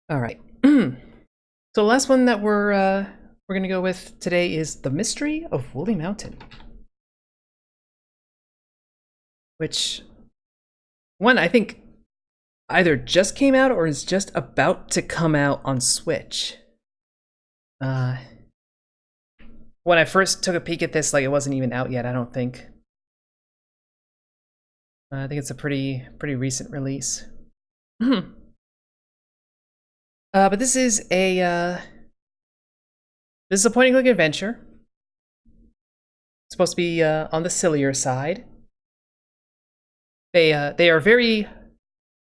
All right. So the last one that we're gonna go with today is The Mystery of Woolley Mountain, which one I think either just came out or is just about to come out on Switch. When I first took a peek at this, like, it wasn't even out yet, I don't think. I think it's a pretty recent release. But this is a point-and-click adventure. It's supposed to be on the sillier side. They are very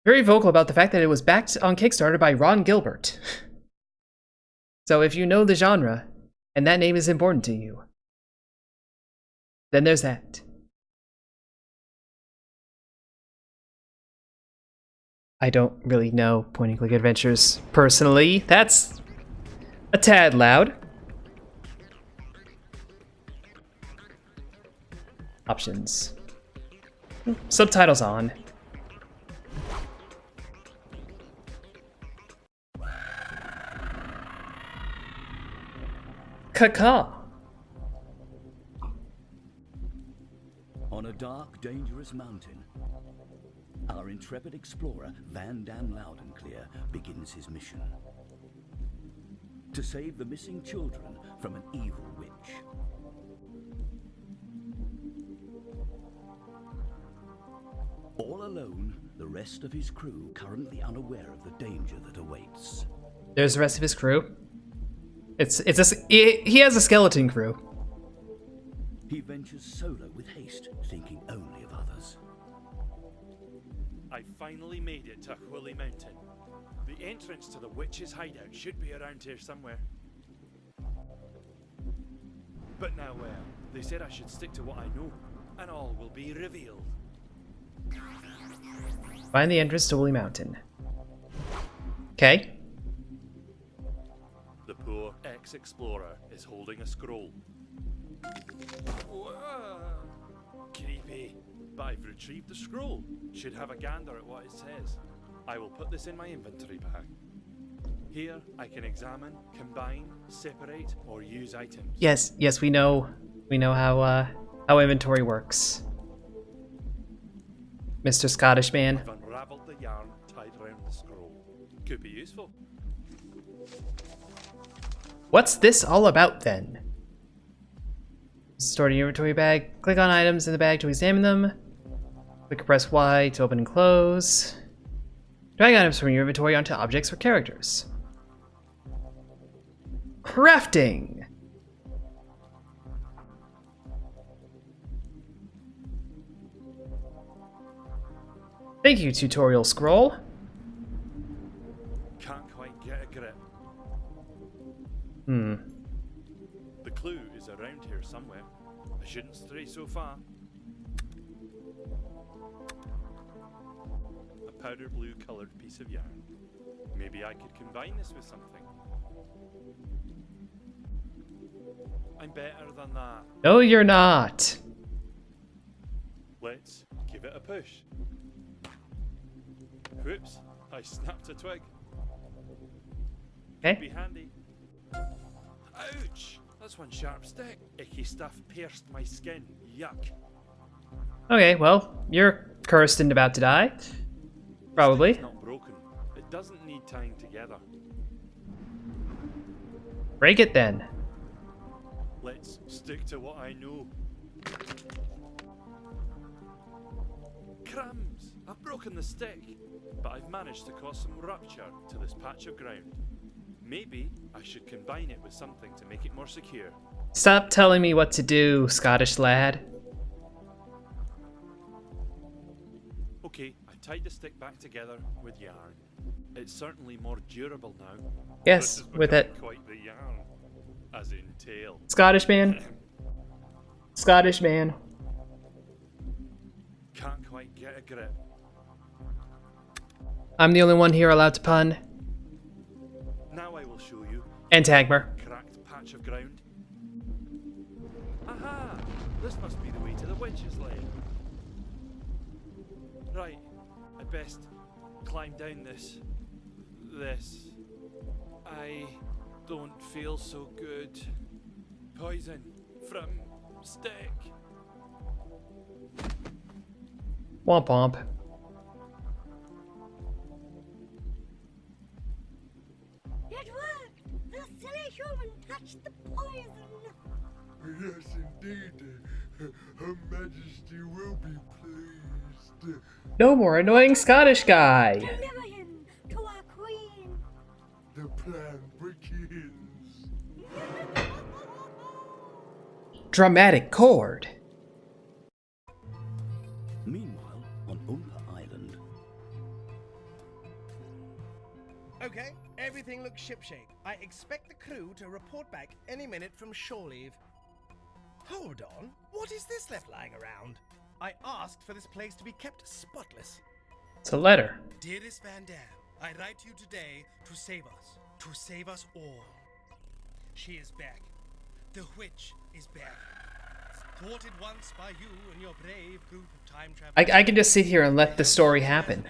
vocal about the fact that it was backed on Kickstarter by Ron Gilbert. So if you know the genre, and that name is important to you, then there's that. I don't really know point-and-click adventures personally. That's a tad loud. Options. Subtitles on. Caca. On a dark, dangerous mountain, our intrepid explorer, Van Dam Loudenclear, begins his mission. To save the missing children from an evil witch. All alone, the rest of his crew currently unaware of the danger that awaits. There's the rest of his crew. He has a skeleton crew. He ventures solo with haste, thinking only of others. I finally made it to Woolley Mountain. The entrance to the witch's hideout should be around here somewhere. But now, they said I should stick to what I know, and all will be revealed. Find the entrance to Woolley Mountain. Okay. The poor ex-explorer is holding a scroll. Whoa. Creepy. But I've retrieved the scroll. Should have a gander at what it says. I will put this in my inventory bag. Here, I can examine, combine, separate, or use items. Yes, we know how inventory works, Mr. Scottish man. I've unraveled the yarn tied around the scroll. Could be useful. What's this all about then? Stored in your inventory bag. Click on items in the bag to examine them. Click or press Y to open and close. Drag items from your inventory onto objects or characters. Crafting! Thank you, tutorial scroll. Can't quite get a grip. The clue is around here somewhere. I shouldn't stray so far. A powder blue coloured piece of yarn. Maybe I could combine this with something. I'm better than that. No, you're not. Let's give it a push. Whoops, I snapped a twig. Okay. Be handy. Ouch! That's one sharp stick. Icky stuff pierced my skin. Yuck. Okay, well, you're cursed and about to die. Probably. It's not broken. It doesn't need tying together. Break it then. Let's stick to what I know. Crumbs! I've broken the stick, but I've managed to cause some rupture to this patch of ground. Maybe I should combine it with something to make it more secure. Stop telling me what to do, Scottish lad. Okay, I tied the stick back together with yarn. It's certainly more durable now. Yes, This has with become it. quite the yarn, as in tail. Scottish man. Scottish man. Can't quite get a grip. I'm the only one here allowed to pun. Now I will show you And Tagmer. cracked patch of ground. Aha! This must be the way to the witch's lair. Right, I'd best climb down this don't feel so good. Poison from stick. Womp womp. It worked! The silly human touched the poison! Yes, indeed. Her Majesty will be pleased. No more annoying Scottish guy. Deliver him to our queen! The plan begins. Dramatic chord. Meanwhile, on Oompa Island, Okay, everything looks shipshape. I expect the crew to report back any minute from shore leave. Hold on, what is this left lying around? I asked for this place to be kept spotless. It's a letter. Dearest Van Dam, I write to you today to save us all. She is back. The witch is back. Thwarted once by you and your brave group of time travelers. I can just sit here and let the story happen.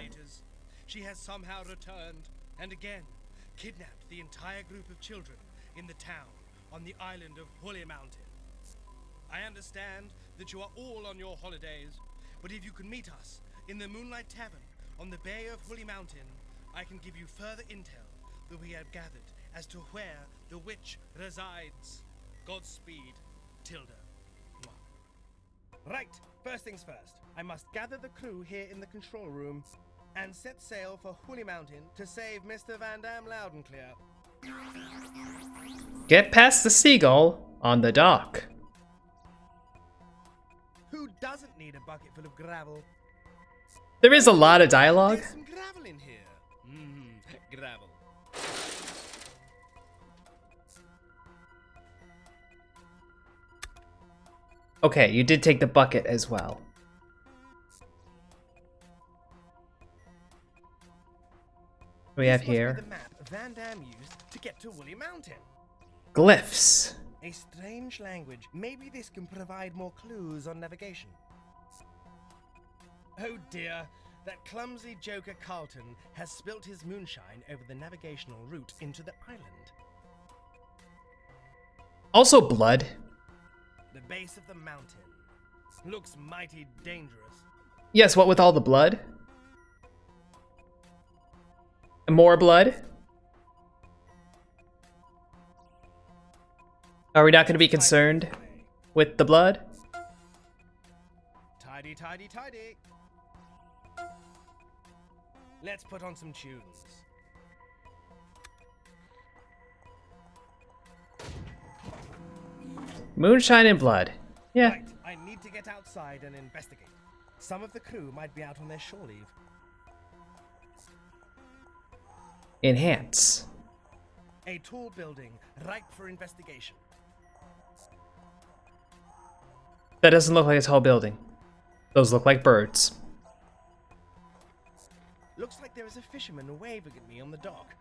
She has somehow returned and again kidnapped the entire group of children in the town on the island of Woolley Mountain. I understand that you are all on your holidays, but if you can meet us in the Moonlight Tavern on the bay of Woolley Mountain, I can give you further intel that we have gathered as to where the witch resides. Godspeed, Tilda. Mwah. Right, first things first. I must gather the crew here in the control room and set sail for Woolley Mountain to save Mr. Van Dam loud and clear. Get past the seagull on the dock. Who doesn't need a bucket full of gravel? There is a lot of dialogue. There's some gravel in here. Gravel. Okay, you did take the bucket as well. What do we have This must be here? the map Van Dam used to get to Woolley Mountain. Glyphs. A strange language. Maybe this can provide more clues on navigation. Oh dear, that clumsy joker Carlton has spilt his moonshine over the navigational route into the island. Also blood. The base of the mountain. Looks mighty dangerous. Yes, what with all the blood? And more blood? Are we not going to be concerned with the blood? Tidy, tidy, tidy. Let's put on some tunes. Moonshine and blood. Yeah. Right, I need to get outside and investigate. Some of the crew might be out on their shore leave. Enhance. A tall building, ripe for investigation. That doesn't look like a tall building. Those look like birds. Looks like there is a fisherman waving at me on the dock.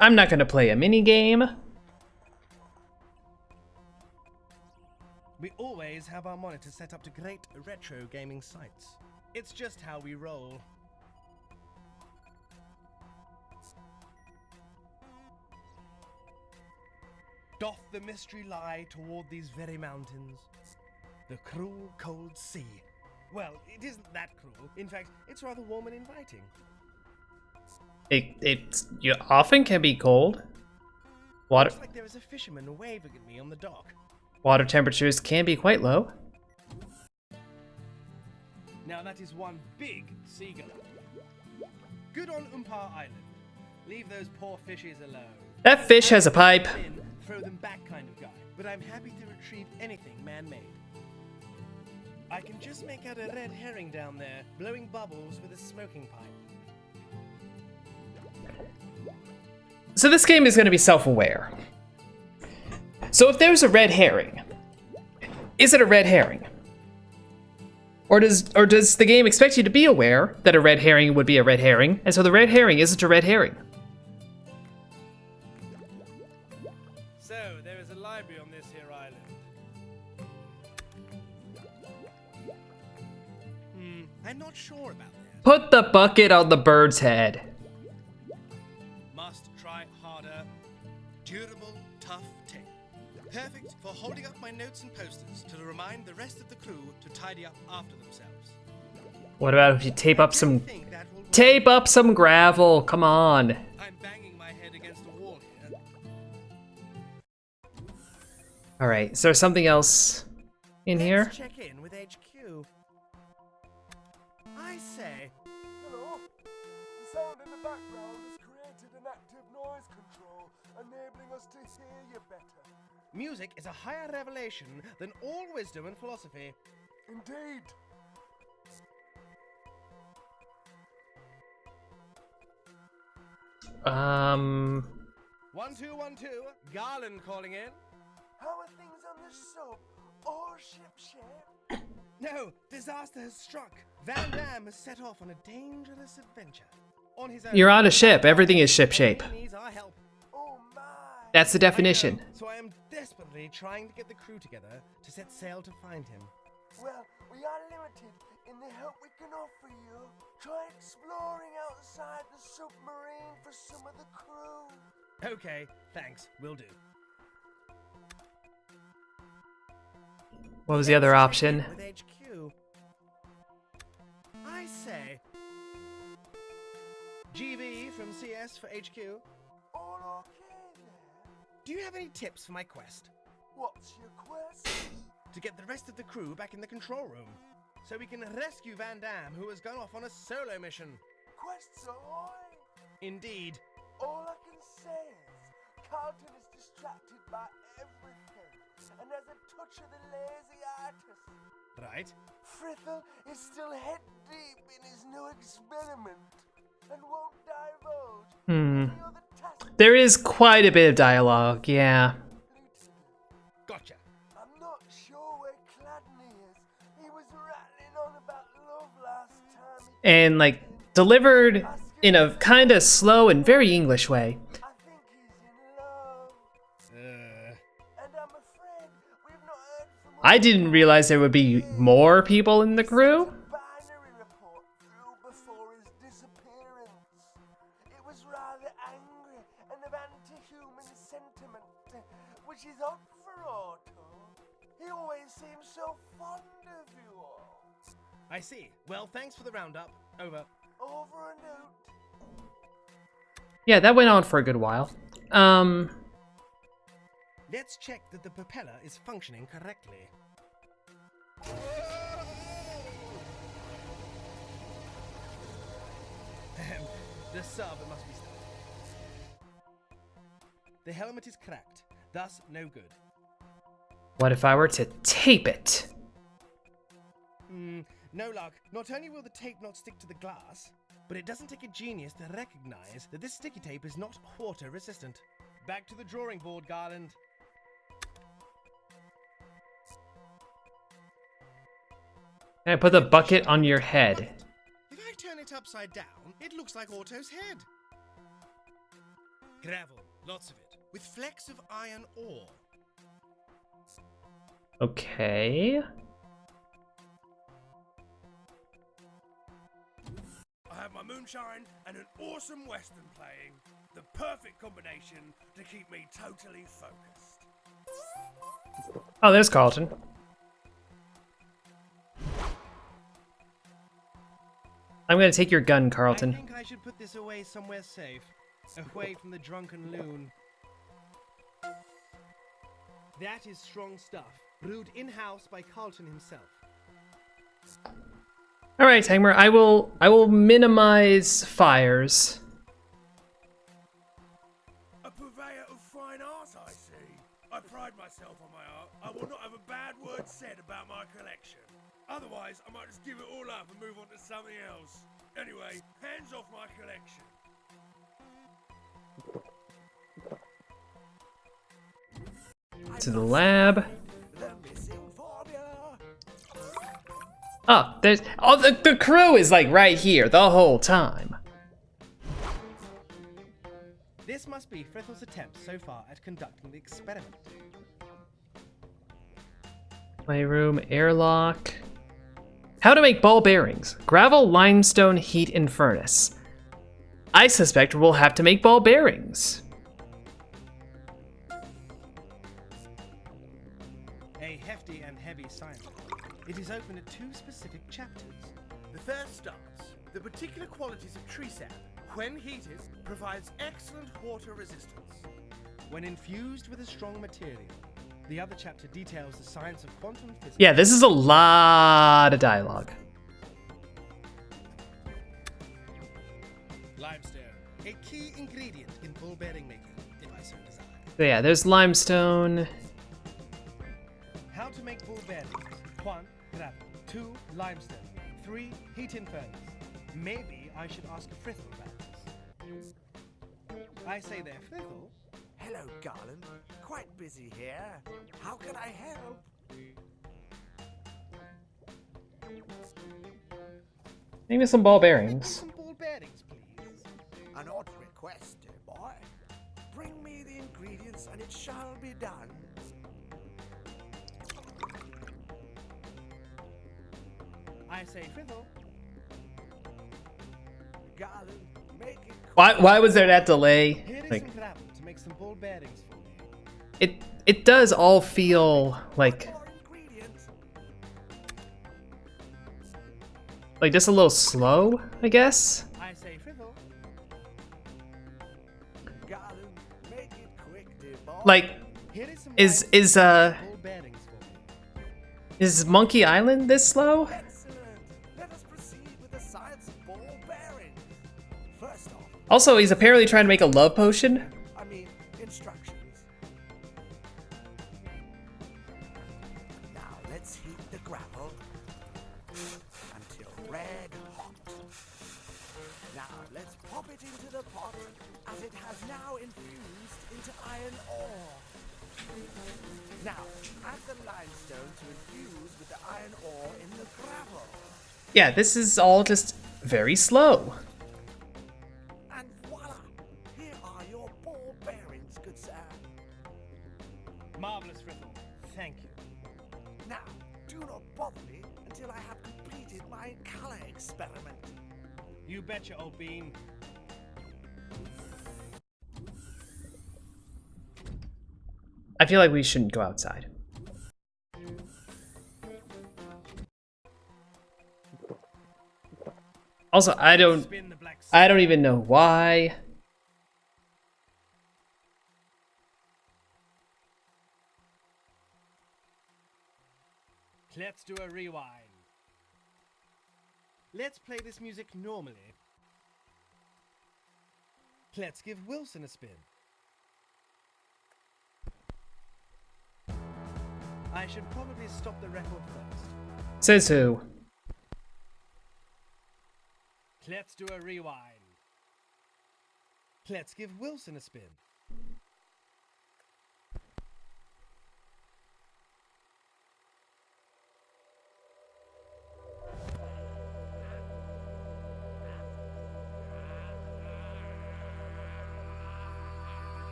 I'm not going to play a mini game. We always have our monitor set up to great retro gaming sites. It's just how we roll. Doth the mystery lie toward these very mountains? The cruel, cold sea. Well, it isn't that cruel. In fact, it's rather warm and inviting. You often can be cold. Water Looks like there is a fisherman waving at me on the dock. water temperatures can be quite low. Now that is one big seagull. Good on Oompa Island. Leave those poor fishes alone. That fish has a pipe. In, throw them back kind of guy, but I'm happy to retrieve anything man-made. I can just make out a red herring down there, blowing bubbles with a smoking pipe. So this game is going to be self-aware. So if there's a red herring, is it a red herring? Or does the game expect you to be aware that a red herring would be a red herring, and so the red herring isn't a red herring? So, there is a library on this here island. I'm not sure about that. Put the bucket on the bird's head. Must try harder. Durable, tough tape. Perfect for holding up my notes and posters to remind the rest of the crew to tidy up after themselves. What about if you tape up some Think that will work. tape up some gravel? Come on. I'm banging my head against a wall here. All right. Is there something else in here? Let's check in with HQ. I say, Hello. The sound in the background has created an active noise control, enabling us to hear you better. music is a higher revelation than all wisdom and philosophy. Indeed. Um. 1212, Garland calling in. How are things on the sub or shipshape? No, disaster has struck. Van Damme has set off on a dangerous adventure. On his own. You're on a ship. Everything is shipshape. He needs our help. Oh my. That's the definition. I know, so I am desperately trying to get the crew together to set sail to find him. Well, we are limited in the help we can offer you. Try exploring outside the submarine for some of the crew. Okay, thanks, will do. What was the other option? With HQ. I say. GB from CS for HQ. All okay there? Do you have any tips for my quest? What's your quest? To get the rest of the crew back in the control room, so we can rescue Van Damme, who has gone off on a solo mission. Quests ahoy! Indeed. All I can say is, Carlton is distracted by everything, and has a touch of the lazy artist. Right. Frithel is still head deep in his new experiment, and won't divulge any other tasks. There is quite a bit of dialogue, yeah. Gotcha. I'm not sure where Cladney is. He was rattling on about love last time. And like delivered in a kind of slow and very English way. I think he's in love, and I'm afraid we've not heard from I didn't realize there would be more people in the crew. binary report through before his disappearance. It was rather angry and of anti-human sentiment, which is odd for Otto. He always seems so fond of you all. I see. Well, thanks for the roundup. Over. Over and out. Yeah, that went on for a good while. Let's check that the propeller is functioning correctly. The sub must be stopped. The helmet is cracked, thus no good. What if I were to tape it? No luck. Not only will the tape not stick to the glass, but it doesn't take a genius to recognize that this sticky tape is not water resistant. Back to the drawing board, Garland. Can I put the bucket on your head? If I turn it upside down, it looks like Otto's head. Gravel, lots of it, with flecks of iron ore. Okay. I have my moonshine and an awesome western playing. The perfect combination to keep me totally focused. Oh, there's Carlton. I'm gonna take your gun, I Carlton. think I should put this away somewhere safe, away from the drunken loon. That is strong stuff, brewed in-house by Carlton himself. All right, Hangmer. I will minimize fires. A purveyor of fine art, I see. I pride myself on my art. I will not have a bad word said about my collection. Otherwise, I might just give it all up and move on to something else. Anyway, hands off my collection. To the lab. The missing formula. Oh, the crew is like right here the whole time. This must be Frethel's attempt so far at conducting the experiment. Playroom, airlock. How to make ball bearings. Gravel, limestone, heat, and furnace. I suspect we'll have to make ball bearings. A hefty and heavy science. It is open to 2 specific chapters. The first starts. The particular qualities of tree sap, when heated, provides excellent water resistance. When infused with a strong material. The other chapter details the science of quantum physics. Yeah, this is a lot of dialogue. Limestone, a key ingredient in ball bearing making, if I so desire. So yeah, there's limestone. How to make ball bearings. 1. Gravel. 2. Limestone. 3. Heat in furnace. Maybe I should ask Frithel about this. I say there, Frithel. Hello, Garland. Quite busy here. How can I help? Maybe some ball bearings. Some ball bearings, please. An odd request, dear boy. Bring me the ingredients and it shall be done. I say, Frithel. Garland, make it quick. Why was there that delay? Here is Like, some gravel to make some ball bearings for me. it does all feel like More ingredients. just a little slow, I guess. I say, Frithel. Garland, make it quick, dear boy. Like, Here is some is ball bearings for me. is Monkey Island this slow? Excellent. Let us proceed with the science of ball bearings. First off, Also, he's apparently trying to make a love potion. I mean, instructions. Now let's heat the gravel until red hot. Now let's pop it into the pot as it has now infused into iron ore. Now add the limestone to infuse with the iron ore in the gravel. Yeah, this is all just very slow. And voila! Here are your ball bearings, good sir. Marvelous, Frithel. Thank you. Now, do not bother me until I have completed my color experiment. You betcha, old bean. I feel like we shouldn't go outside. Also, I don't Spin the black even know why. Let's do a rewind. Let's play this music normally. Let's give Wilson a spin. I should probably stop the record first. Says who? Let's do a rewind. Let's give Wilson a spin.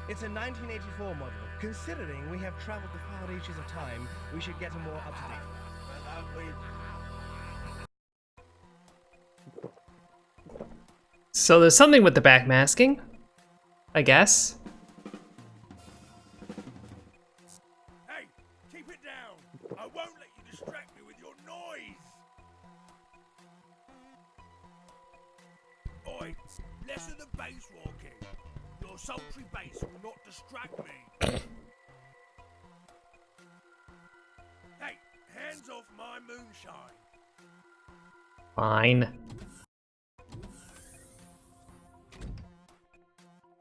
It's a 1984 model. Considering we have traveled the far reaches of time, we should get a more up-to-date one. So there's something with the backmasking, I guess. Hey, keep it down. I won't let you distract me with your noise. Oi, less of the bass walking. Your sultry bass will not distract me. Hey, hands off my moonshine. Fine.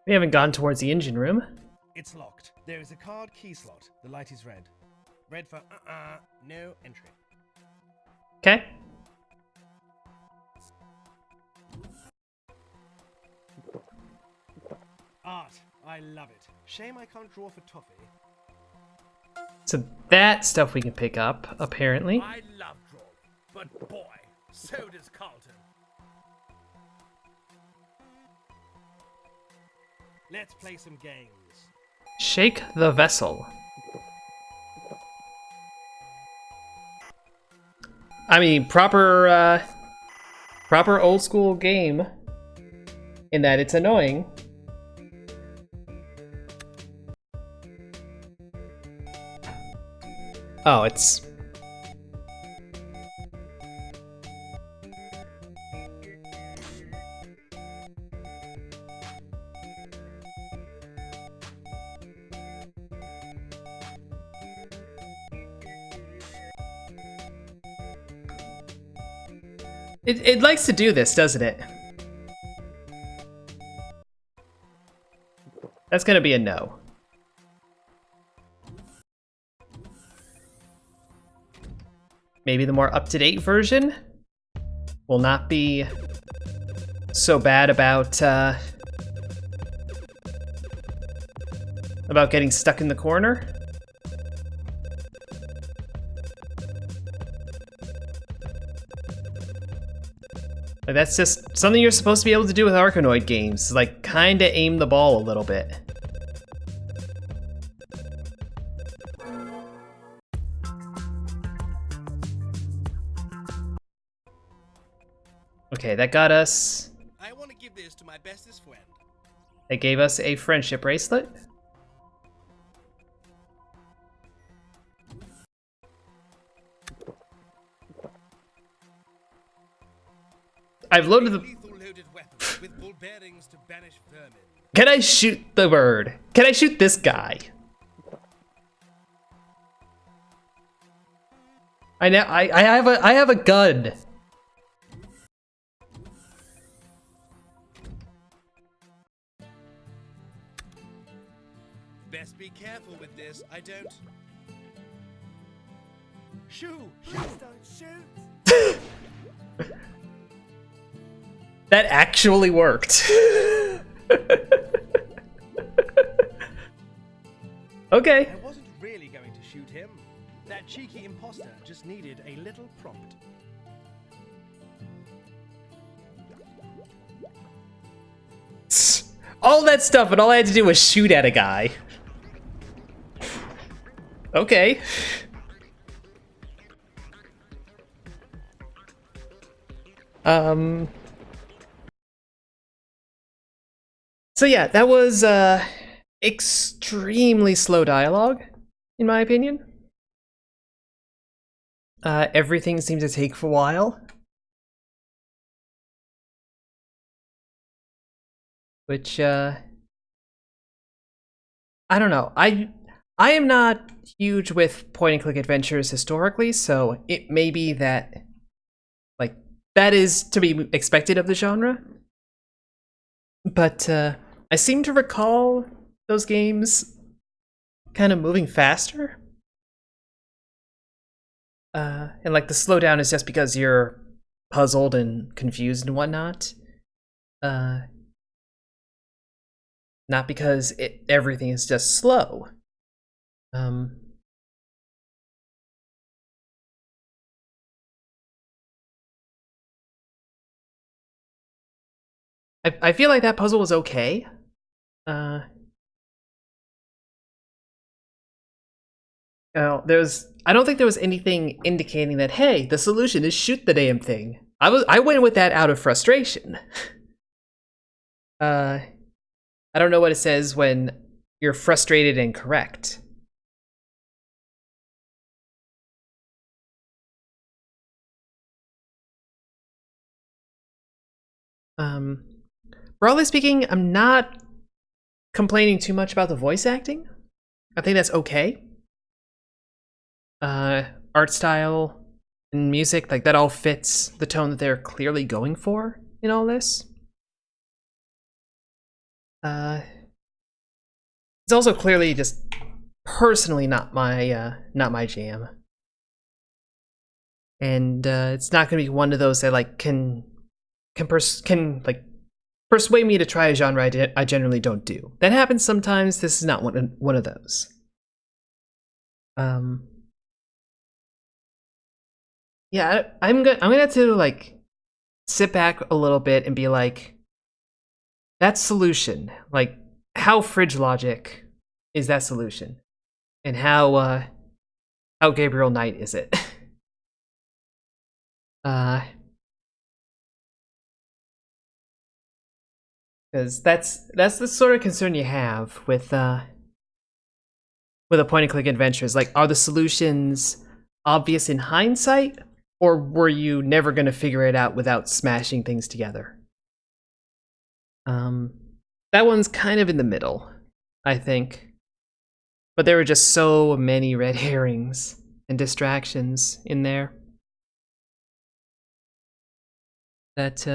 We haven't gone towards the engine room. It's locked. There is a card key slot. The light is red. Red for no entry. Okay. Art. I love it. Shame I can't draw for toffee. So that stuff we can pick up, apparently. I love drawing, but boy, so does Carlton. Let's play some games. Shake the vessel. I mean, proper old school game in that it's annoying. Oh, it's... It likes to do this, doesn't it? That's gonna be a no. Maybe the more up-to-date version will not be so bad about getting stuck in the corner. Like, that's just something you're supposed to be able to do with Arkanoid games, like kinda aim the ball a little bit. Okay, that got us... I want to give this to my bestest friend. They gave us a friendship bracelet. I've loaded the... Lethal loaded weapon with ball bearings to banish vermin. Can I shoot the bird? Can I shoot this guy? I have a gun. Best be careful with this. I don't. Shoot! Shoot, don't shoot! That actually worked. Okay. I wasn't really going to shoot him. That cheeky imposter just needed a little prompt. All that stuff, and all I had to do was shoot at a guy. Okay. So yeah, that was extremely slow dialogue, in my opinion. Everything seemed to take a while. Which, I don't know. I am not huge with point-and-click adventures historically, so it may be that, like, that is to be expected of the genre. But, I seem to recall those games kind of moving faster. And, like, the slowdown is just because you're puzzled and confused and whatnot. Not because everything is just slow. I feel like that puzzle was okay. I don't think there was anything indicating that, hey, the solution is shoot the damn thing. I went with that out of frustration. I don't know what it says when you're frustrated and correct. Broadly speaking, I'm not complaining too much about the voice acting. I think that's okay. Art style and music, like that all fits the tone that they're clearly going for in all this. It's also clearly just personally not my jam. And it's not gonna be one of those that like can like persuade me to try a genre I generally don't do. That happens sometimes. This is not one of those. Yeah, I'm gonna have to like sit back a little bit and be like, that solution, like how fridge logic is that solution, and how Gabriel Knight is it? Because that's the sort of concern you have with a point-and-click adventures. Like, are the solutions obvious in hindsight, or were you never going to figure it out without smashing things together? That one's kind of in the middle, I think. But there were just so many red herrings and distractions in there that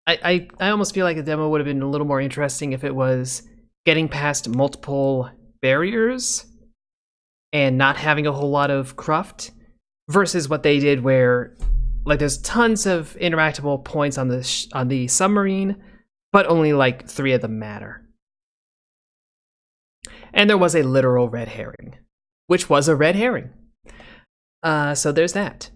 I almost feel like the demo would have been a little more interesting if it was getting past multiple barriers and not having a whole lot of cruft, versus what they did where, like, there's tons of interactable points on the submarine, but only like 3 of them matter. And there was a literal red herring, which was a red herring. So there's that.